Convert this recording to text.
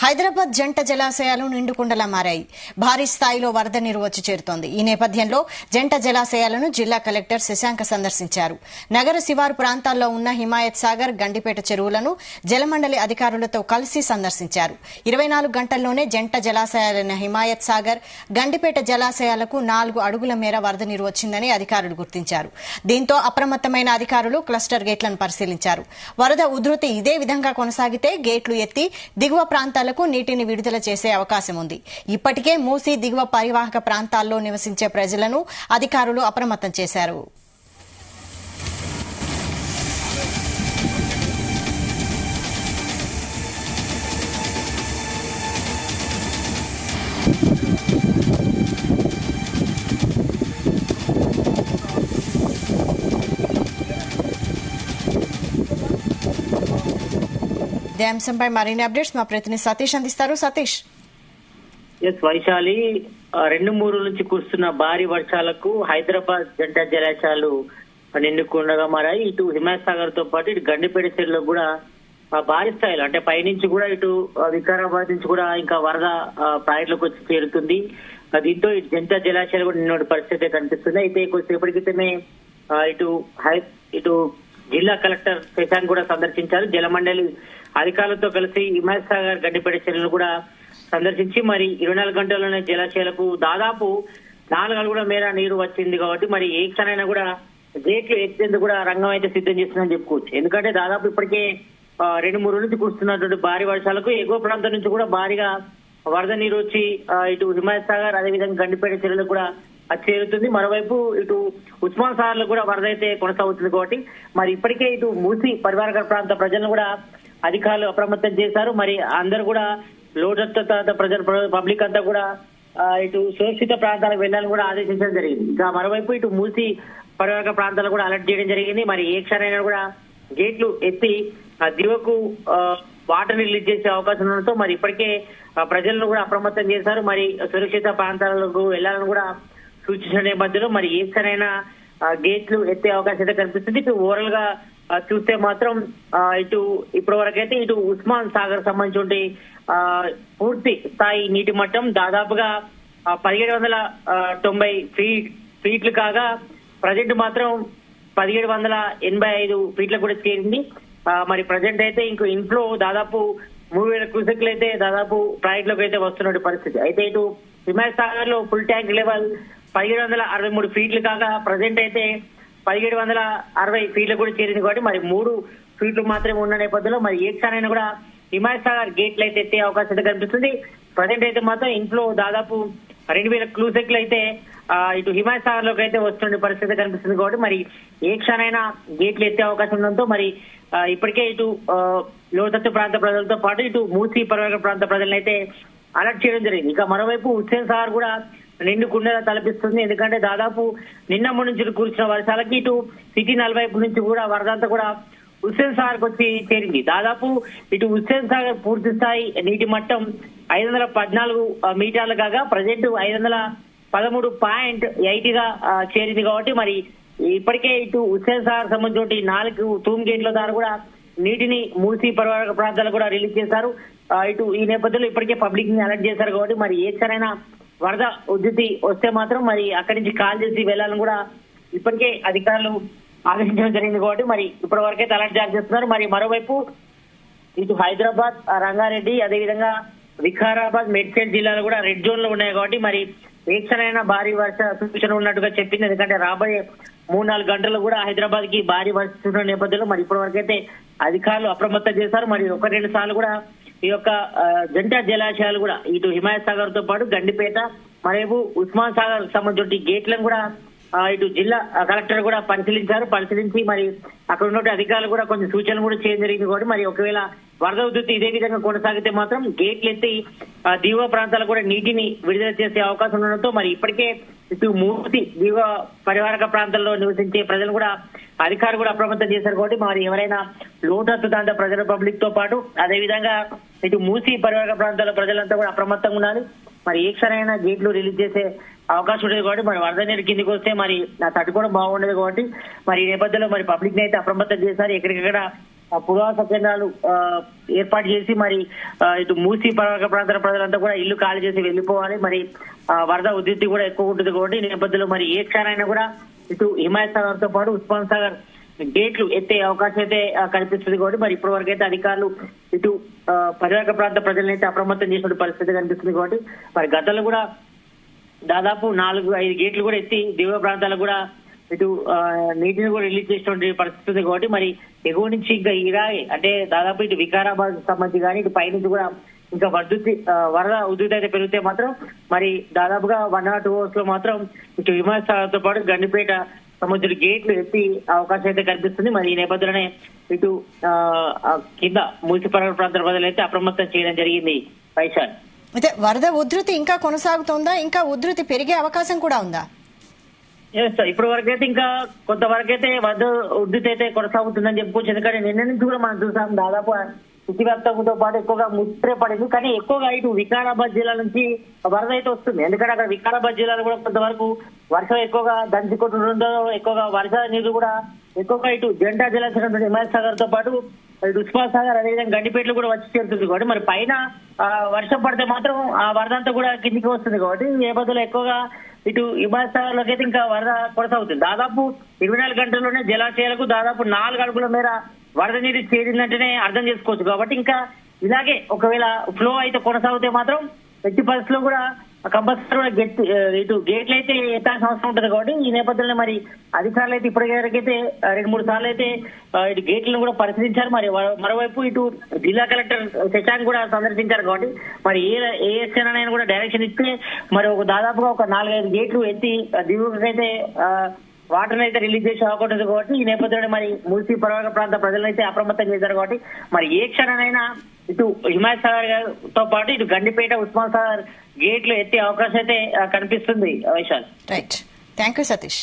హైదరాబాద్ జంట జలాశయాలు నిండుకుండలా మారాయి. భారీ స్థాయిలో వరద నీరు వచ్చి చేరుతోంది. ఈ నేపథ్యంలో జంట జలాశయాలను జిల్లా కలెక్టర్ శశాంక సందర్శించారు. నగర శివారు ప్రాంతాల్లో ఉన్న హిమాయత్ సాగర్, గండిపేట చెరువులను జలమండలి అధికారులతో కలిసి సందర్శించారు. 24 గంటల్లోనే జంట జలాశయాలైన హిమాయత్ సాగర్, గండిపేట జలాశయాలకు 4 అడుగుల మేర వరద నీరు వచ్చిందని అధికారులు గుర్తించారు. దీంతో అప్రమత్తమైన అధికారులు క్లస్టర్ గేట్లను పరిశీలించారు. వరద ఉధృతి ఇదే విధంగా కొనసాగితే గేట్లు ఎత్తి దిగువ ప్రాంతాలకు నీటిని విడుదల చేసే అవకాశం ఉంది. ఇప్పటికే మూసీ దిగువ పరివాహక ప్రాంతాల్లో నివసించే ప్రజలను అధికారులు అప్రమత్తం చేశారు. ఇదే అంశంపై మరిన్ని అప్డేట్స్ మా ప్రతినిధి సతీష్ అందిస్తారు. సతీష్. వైశాలి, 2-3 నుంచి కురుస్తున్న భారీ వర్షాలకు హైదరాబాద్ జంట జలాశయాలు నిండుకుండగా మారాయి. ఇటు హిమాయత్ సాగర్ తో పాటు ఇటు గండిపేట చెరువులో కూడా భారీ స్థాయిలో అంటే పైనుంచి కూడా ఇటు వికారాబాద్ నుంచి కూడా ఇంకా వరద ప్రాజెక్టులకు వచ్చి చేరుతుంది. దీంతో ఇటు జంట జలాశయాలు కూడా నిన్న పరిస్థితి కనిపిస్తుంది. అయితే కొద్దిసేపటి క్రితమే ఇటు జిల్లా కలెక్టర్ శశాంక్ కూడా సందర్శించారు. జలమండలి అధికారులతో కలిసి హిమాయత్ సాగర్, గండిపేట చెరువులను కూడా సందర్శించి మరి 24 గంటల్లోనే జలాశయాలకు దాదాపు 4 అడుగుల మేర నీరు వచ్చింది. కాబట్టి మరి ఏ క్షణమైనా కూడా గేట్లు ఎత్తేందుకు కూడా రంగం అయితే సిద్ధం చేస్తుందని చెప్పుకోవచ్చు. ఎందుకంటే దాదాపు ఇప్పటికే 2-3 నుంచి కురుస్తున్నటువంటి భారీ వర్షాలకు ఎగువ ప్రాంతం నుంచి కూడా భారీగా వరద నీరు వచ్చి ఇటు హిమాయత్ సాగర్, అదేవిధంగా గండిపేట చెరువులకు కూడా చేరుతుంది. మరోవైపు ఇటు ఉస్మాన్ సాగర్ లో కూడా వరద అయితే కొనసాగుతుంది. కాబట్టి మరి ఇప్పటికే ఇటు మూసీ పరివాహక ప్రాంత ప్రజలను కూడా అధికారులు అప్రమత్తం చేశారు. మరి అందరూ కూడా లోతట్టు ప్రజలు పబ్లిక్ అంతా కూడా ఇటు సురక్షిత ప్రాంతాలకు వెళ్లాలని కూడా ఆదేశించడం జరిగింది. ఇంకా మరోవైపు ఇటు మూసీ పరివాహక ప్రాంతాలు కూడా అలర్ట్ చేయడం జరిగింది. మరి ఏ క్షణమైనా కూడా గేట్లు ఎత్తి దిగువకు వాటర్ రిలీజ్ చేసే అవకాశం ఉండడంతో మరి ఇప్పటికే ప్రజలను కూడా అప్రమత్తం చేశారు. మరి సురక్షిత ప్రాంతాలకు వెళ్లాలని కూడా సూచించిన నేపథ్యంలో మరి ఏ క్షణమైనా గేట్లు ఎత్తే అవకాశం అయితే కనిపిస్తుంది. ఇటు ఓవరాల్ గా చూస్తే మాత్రం ఇటు ఇప్పటి వరకు అయితే ఇటు ఉస్మాన్ సాగర్ సంబంధించి పూర్తి స్థాయి నీటి మట్టం దాదాపుగా 1790 ఫీట్లు కాగా ప్రజెంట్ మాత్రం 1785 ఫీట్లకు కూడా చేరింది. మరి ప్రజెంట్ అయితే ఇంకో ఇన్ఫ్లో దాదాపు 3000 క్యూసెక్లు అయితే దాదాపు ప్రాజెక్టులకు అయితే వస్తున్న పరిస్థితి. అయితే ఇటు హిమాయత్ సాగర్ లో ఫుల్ ట్యాంక్ లెవెల్ 1763 ఫీట్లు కాగా ప్రజెంట్ అయితే 1760 ఫీట్లు కూడా చేరింది. కాబట్టి మరి 3 ఫీట్లు మాత్రమే ఉన్న నేపథ్యంలో మరి ఏ క్షణమైనా కూడా హిమాయత్ సాగర్ గేట్లు అయితే ఎత్తే అవకాశం అయితే కనిపిస్తుంది. ప్రజెంట్ అయితే మాత్రం ఇంట్లో దాదాపు 2000 క్యూసెక్లు అయితే ఇటు హిమాయత్ సాగర్ లోకి అయితే వస్తున్న పరిస్థితి కనిపిస్తుంది. కాబట్టి మరి ఏ క్షణమైనా గేట్లు ఎత్తే అవకాశం ఉండడంతో మరి ఇప్పటికే ఇటు లోతట్టు ప్రాంత ప్రజలతో పాటు ఇటు మూసీ పరివాహక ప్రాంత ప్రజలను అయితే అలర్ట్ చేయడం జరిగింది. ఇక మరోవైపు హుస్సేన్ సాగర్ కూడా నిండు కుండలా తలపిస్తుంది. ఎందుకంటే దాదాపు నిన్న నుంచి కురిసిన వర్షాలకి ఇటు సిటీ నలువైపు నుంచి కూడా వరదంతా కూడా హుస్సేన్ సాగర్ కు వచ్చి చేరింది. దాదాపు ఇటు హుస్సేన్ సాగర్ పూర్తి స్థాయి నీటి మట్టం 514 మీటర్లు కాగా ప్రజెంట్ 513.8 గా చేరింది. కాబట్టి మరి ఇప్పటికే ఇటు హుస్సేన్ సాగర్ సంబంధించి 4 తూమ్ గేట్ల ద్వారా కూడా నీటిని మూసీ పరివాహక ప్రాంతాలకు కూడా రిలీజ్ చేశారు. ఇటు ఈ నేపథ్యంలో ఇప్పటికే పబ్లిక్ ని అలర్ట్ చేశారు. కాబట్టి మరి ఏ క్షణమైనా వరద ఉధృతి వస్తే మాత్రం మరి అక్కడి నుంచి కాల్ చేసి వెళ్లాలని కూడా ఇప్పటికే అధికారులు ఆదేశించడం జరిగింది. కాబట్టి మరి ఇప్పటి వరకైతే అలర్ట్ జారీ చేస్తున్నారు. మరి మరోవైపు ఇటు హైదరాబాద్, రంగారెడ్డి, అదేవిధంగా వికారాబాద్, మేడ్చల్ జిల్లాలు కూడా రెడ్ జోన్ లో ఉన్నాయి. కాబట్టి మరి ఏ క్షణమైనా భారీ వర్ష సూచన ఉన్నట్టుగా చెప్పింది. ఎందుకంటే రాబోయే 3-4 గంటలు కూడా హైదరాబాద్ కి భారీ వర్షం నేపథ్యంలో మరి ఇప్పటి వరకైతే అధికారులు అప్రమత్తం చేశారు. మరి 1-2 సార్లు కూడా ఈ యొక్క జంట జలాశయాలు కూడా ఇటు హిమాయత్ సాగర్ తో పాటు గండిపేట, మరేపు ఉస్మాన్ సాగర్ సంబంధించి గేట్లను కూడా ఇటు జిల్లా కలెక్టర్ కూడా పరిశీలించి మరి అక్కడ ఉన్న అధికారులు కూడా కొన్ని సూచనలు కూడా చేయడం జరిగింది. కాబట్టి మరి ఒకవేళ వరద ఉధృతి ఇదే విధంగా కొనసాగితే మాత్రం గేట్లు ఎత్తి దిగువ ప్రాంతాలకు కూడా నీటిని విడుదల చేసే అవకాశం ఉండడంతో మరి ఇప్పటికే ఇటు మూసి దిగువ పరివాహక ప్రాంతాల్లో నివసించే ప్రజలు కూడా అధికారులు కూడా అప్రమత్తం చేశారు. కాబట్టి మరి ఎవరైనా లోతట్టు ప్రాంత ప్రజల పబ్లిక్ తో పాటు అదేవిధంగా ఇటు మూసి పరివాహక ప్రాంతాల ప్రజలంతా కూడా అప్రమత్తంగా ఉండాలి. మరి ఏ క్షణమైనా గేట్లు రిలీజ్ చేసే అవకాశం ఉండేది. కాబట్టి మరి వరద నీరు కిందికి వస్తే మరి తట్టుకోవడం బాగుండేది. కాబట్టి మరి ఈ నేపథ్యంలో మరి పబ్లిక్ ని అయితే అప్రమత్తం చేశారు. ఎక్కడికక్కడ పునరావాస కేంద్రాలు ఏర్పాటు చేసి మరి ఇటు మూసీ పరివాహక ప్రాంతాల ప్రజలంతా కూడా ఇల్లు ఖాళీ చేసి వెళ్లిపోవాలి. మరి వరద ఉధృతి కూడా ఎక్కువ ఉంటుంది కాబట్టి ఈ నేపథ్యంలో మరి ఏ క్షణమైనా కూడా ఇటు హిమాయత్ సాగర్ తో పాటు ఉస్మాన్ సాగర్ గేట్లు ఎత్తే అవకాశం అయితే కనిపిస్తుంది కాబట్టి మరి ఇప్పటి వరకు అయితే అధికారులు ఇటు పరివాహక ప్రాంత ప్రజలను అయితే అప్రమత్తం చేసిన పరిస్థితి కనిపిస్తుంది కాబట్టి మరి గతంలో కూడా దాదాపు 4-5 గేట్లు కూడా ఎత్తి దిగువ ప్రాంతాలకు కూడా ఇటు నీటిని కూడా రిలీజ్ చేసినటువంటి పరిస్థితి ఉంది కాబట్టి మరి ఎగువ నుంచి ఇంకా ఇరాయి అంటే దాదాపు ఇటు వికారాబాద్ సంబంధించి కానీ ఇటు పైనుంచి కూడా ఇంకా వరద ఉధృతి అయితే పెరిగితే మాత్రం మరి దాదాపుగా 1 or 2 hours లో మాత్రం ఇటు హిమాయత్ సాగర్ తో పాటు గండిపేట సముద్ర గేట్లు ఎత్తి అవకాశం అయితే కనిపిస్తుంది. మరి ఈ నేపథ్యంలోనే ఇటు కింద మూసీ పరివాహక ప్రాంతాల ప్రజలు అయితే అప్రమత్తం చేయడం జరిగింది. వైశాల్, అయితే వరద ఉధృతి ఇంకా కొనసాగుతోందా, ఇంకా ఉధృతి పెరిగే అవకాశం కూడా ఉందా? ఇప్పటి వరకైతే ఇంకా కొంతవరకైతే వరద ఉధృతి అయితే కొనసాగుతుందని చెప్పుకోవచ్చు. ఎందుకంటే నిన్న నుంచి కూడా మనం చూసాం దాదాపు సిటీ వ్యాప్తంతో పాటు ఎక్కువగా ముట్రే పడింది. కానీ ఎక్కువగా ఇటు వికారాబాద్ జిల్లా నుంచి వరద అయితే వస్తుంది. ఎందుకంటే అక్కడ వికారాబాద్ జిల్లాలో కూడా కొంతవరకు వర్షం ఎక్కువగా దంచి కొట్టడంతో ఎక్కువగా వర్ష నీరు కూడా ఎక్కువగా ఇటు జంటా జలాశయం హిమాయత్ సాగర్ తో పాటు ఇటు ఉస్మాన్ సాగర్ అదేవిధంగా గండిపేటలో కూడా వచ్చి చేరుతుంది కాబట్టి మరి పైన వర్షం పడితే మాత్రం ఆ వరద అంతా కూడా కిందికి వస్తుంది కాబట్టి ఈ నేపథ్యంలో ఎక్కువగా ఇటు హిమాయత్ సాగర్ లోకి అయితే ఇంకా వరద కొనసాగుతుంది. దాదాపు 24 గంటల్లోనే జలాశయాలకు దాదాపు 4 అడుగుల మేర వరద నీరు చేరిందంటేనే అర్థం చేసుకోవచ్చు. కాబట్టి ఇంకా ఇలాగే ఒకవేళ ఫ్లో అయితే కొనసాగితే మాత్రం ఎట్టి పరిస్థితుల్లో కూడా కంపల్సరీ ఇటు గేట్లు అయితే ఎత్తాల్సిన అవసరం ఉంటుంది. కాబట్టి ఈ నేపథ్యంలో మరి అధికారులు అయితే ఇప్పటికైతే 2-3 సార్లు అయితే ఇటు గేట్లను కూడా పరిశీలించారు. మరి మరోవైపు ఇటు జిల్లా కలెక్టర్ శశాంక్ కూడా సందర్శించారు. కాబట్టి మరి ఏ క్షణాన్ని కూడా డైరెక్షన్ ఇస్తే మరి దాదాపుగా ఒక 4-5 గేట్లు ఎత్తి దిగువకైతే వాటర్ అయితే రిలీజ్ చేసే అవకాశం ఉంది. కాబట్టి ఈ నేపథ్యంలో మరి మూసీ పరివాహక ప్రాంత ప్రజలను అయితే అప్రమత్తం చేశారు. కాబట్టి మరి ఏ క్షణమైనా ఇటు హిమాయత్ సాగర్ తో పాటు ఇటు గండిపేట ఉస్మాన్ సాగర్ గేట్లు ఎత్తే అవకాశం అయితే కనిపిస్తుంది. Vaishal, right, thank you Satish.